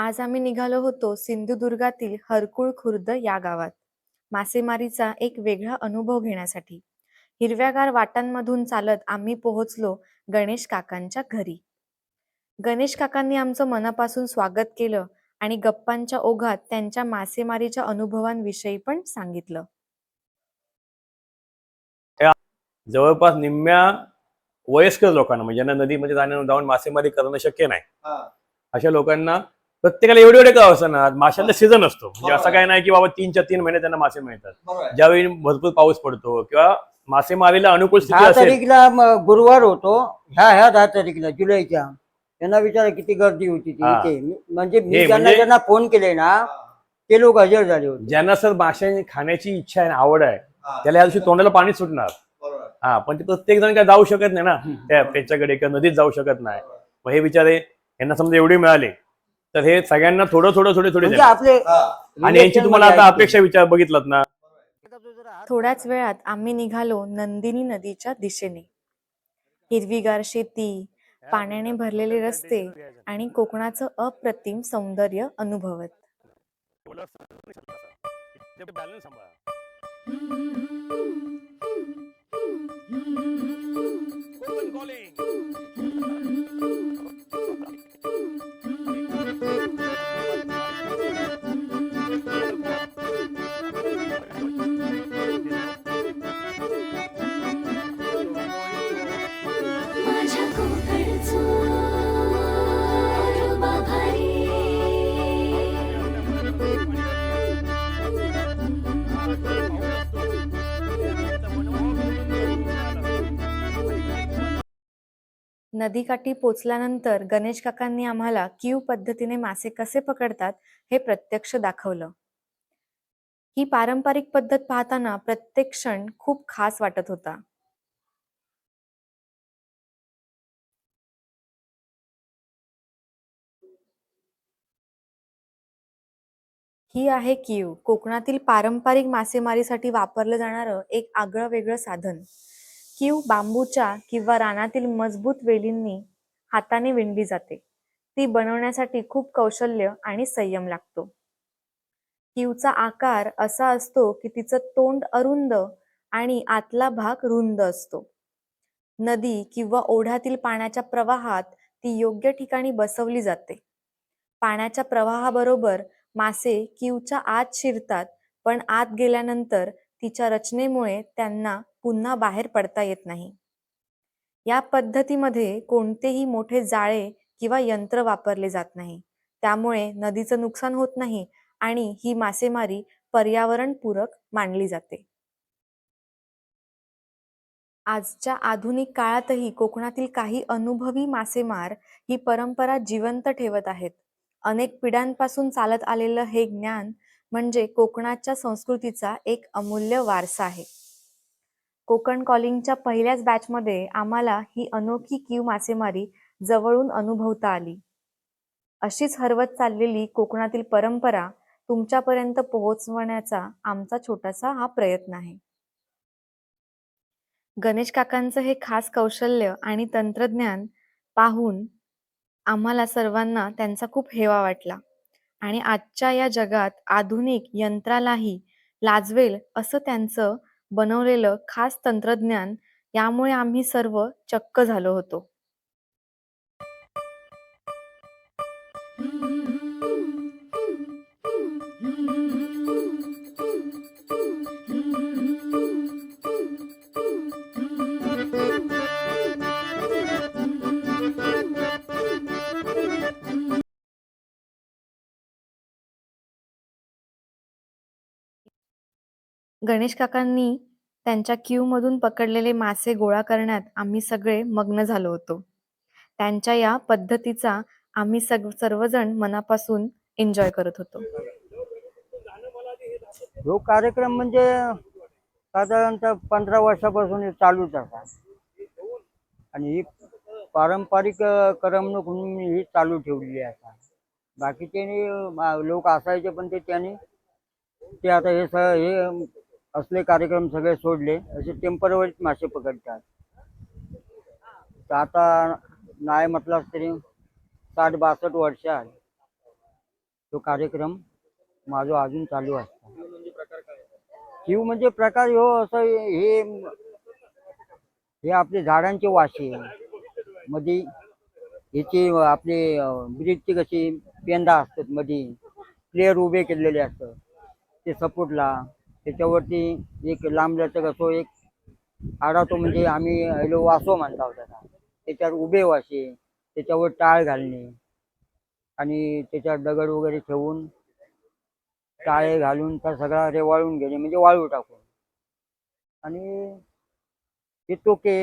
आज आम्ही निघालो होतो सिंधुदुर्गातील हरकुळ खुर्द या गावात मासेमारीचा एक वेगळा अनुभव घेण्यासाठी. हिरव्यागार वाटांमधून चालत आम्ही पोहोचलो गणेश काकांच्या घरी. गणेश काकांनी आमचं मनापासून स्वागत केलं आणि गप्पांच्या ओघात त्यांच्या मासेमारीच्या अनुभवांविषयी पण सांगितलं. जवळपास निम्म्या वयस्कर लोकांना म्हणजे ज्यांना नदीमध्ये जाऊन मासेमारी करणं शक्य नाही अशा लोकांना प्रत्येकाला एवढे एवढे का असणार माशांचा सीझन असतो. म्हणजे असं काय नाही की बाबा 3 महिने त्यांना मासे मिळतात. ज्यावेळी भरपूर पाऊस पडतो किंवा मासेमारीला अनुकूल स्थिती 10 तारीखला गुरुवार होतो. ह्या 10 तारीखला जुलैच्या. त्यांना विचारा किती गर्दी होती ती. म्हणजे मी ज्यांना फोन केले ना ते लोक हजर झाले होते. ज्यांना सर माशांची खाण्याची इच्छा आहे आवड आहे त्याला या दिवशी तोंडाला पाणी सुटणार. पण ते प्रत्येक जण काय जाऊ शकत नाही ना त्यांच्याकडे किंवा नदीत जाऊ शकत नाही. मग हे बिचारे यांना समजा एवढे मिळाले तर हे सगळ्यांना थोडं आपले आणि यांची तुम्हाला आता अपेक्षा विचार बघितलात ना. थोड्याच वेळात आम्ही निघालो नंदिनी नदीच्या दिशेने. हिरवीगार शेती, पाण्याने भरलेले रस्ते आणि कोकणाचं अप्रतिम सौंदर्य अनुभवत. नदीकाठी पोचल्यानंतर गणेश काकांनी आम्हाला क्यू पद्धतीने मासे कसे पकडतात हे प्रत्यक्ष दाखवलं. ही पारंपरिक पद्धत पाहताना प्रत्येक क्षण खूप खास वाटत होता. ही आहे क्यू, कोकणातील पारंपरिक मासेमारीसाठी वापरलं जाणारं एक आगळं वेगळं साधन. क्यू बांबूच्या किंवा रानातील मजबूत वेलींनी हाताने विणली जाते. ती बनवण्यासाठी खूप कौशल्य आणि संयम लागतो. क्यूचा आकार असा असतो की तिचं तोंड अरुंद आणि आतला भाग रुंद असतो. नदी किंवा ओढ्यातील पाण्याच्या प्रवाहात ती योग्य ठिकाणी बसवली जाते. पाण्याच्या प्रवाहाबरोबर मासे क्यूच्या आत शिरतात, पण आत गेल्यानंतर तिच्या रचनेमुळे त्यांना पुन्हा बाहेर पडता येत नाही. या पद्धतीमध्ये कोणतेही मोठे जाळे किंवा यंत्र वापरले जात नाही. त्यामुळे नदीचं नुकसान होत नाही आणि ही मासेमारी पर्यावरणपूरक मानली जाते. आजच्या आधुनिक काळातही कोकणातील काही अनुभवी मासेमार ही परंपरा जिवंत ठेवत आहेत. अनेक पिढ्यांपासून चालत आलेलं हे ज्ञान म्हणजे कोकणाच्या संस्कृतीचा एक अमूल्य वारसा आहे. कोकण कॉलिंगच्या पहिल्याच बॅचमध्ये आम्हाला ही अनोखी क्यू मासेमारी जवळून अनुभवता आली. अशीच हरवत चाललेली कोकणातील परंपरा तुमच्यापर्यंत पोहोचवण्याचा आमचा छोटासा हा प्रयत्न आहे. गणेश काकांचं हे खास कौशल्य आणि तंत्रज्ञान पाहून आम्हाला सर्वांना त्यांचा खूप हेवा वाटला आणि आजच्या या जगात आधुनिक यंत्रालाही लाजवेल असं त्यांचं बनवलेलं खास तंत्रज्ञान यामुळे आम्ही सर्व चक्क झालो होतो. गणेश काकांनी त्यांच्या क्यू मधून पकडलेले मासे गोळा करण्यात आम्ही सगळे मग्न झालो होतो. त्यांच्या या पद्धतीचा आम्ही सर्वजण मनापासून एन्जॉय करत होतो. जो कार्यक्रम म्हणजे साधारणतः 15 वर्षापासून चालूच आहे आणि ही पारंपरिक करमणूक म्हणून ही चालू ठेवलेली आहे. बाकीचे लोक असायचे पण ते आता हे असले कार्यक्रम सगळे सोडले. असे टेम्पररीच मासे पकडतात. तर आता नाही म्हटलं तरी 60-62 वर्ष आहे. तो कार्यक्रम माझो अजून चालू असतो. जीव म्हणजे प्रकार ह्यो असं हे आपले झाडांचे वाशे मध्ये ह्याची आपले ब्रिजची कशी पेंदा असतात मध्ये प्लेयर उभे केलेले असतात ते सपोर्टला. त्याच्यावरती एक लांबल्याचं कसो एक आडा तो म्हणजे आम्ही हॅलो वासो म्हणता त्याला. त्याच्यावर उभे वाशे, त्याच्यावर टाळ घालणे आणि त्याच्यावर दगड वगैरे ठेवून टाळे घालून त्या सगळा रेवाळून घेणे म्हणजे वाळू टाकून. आणि ते टोके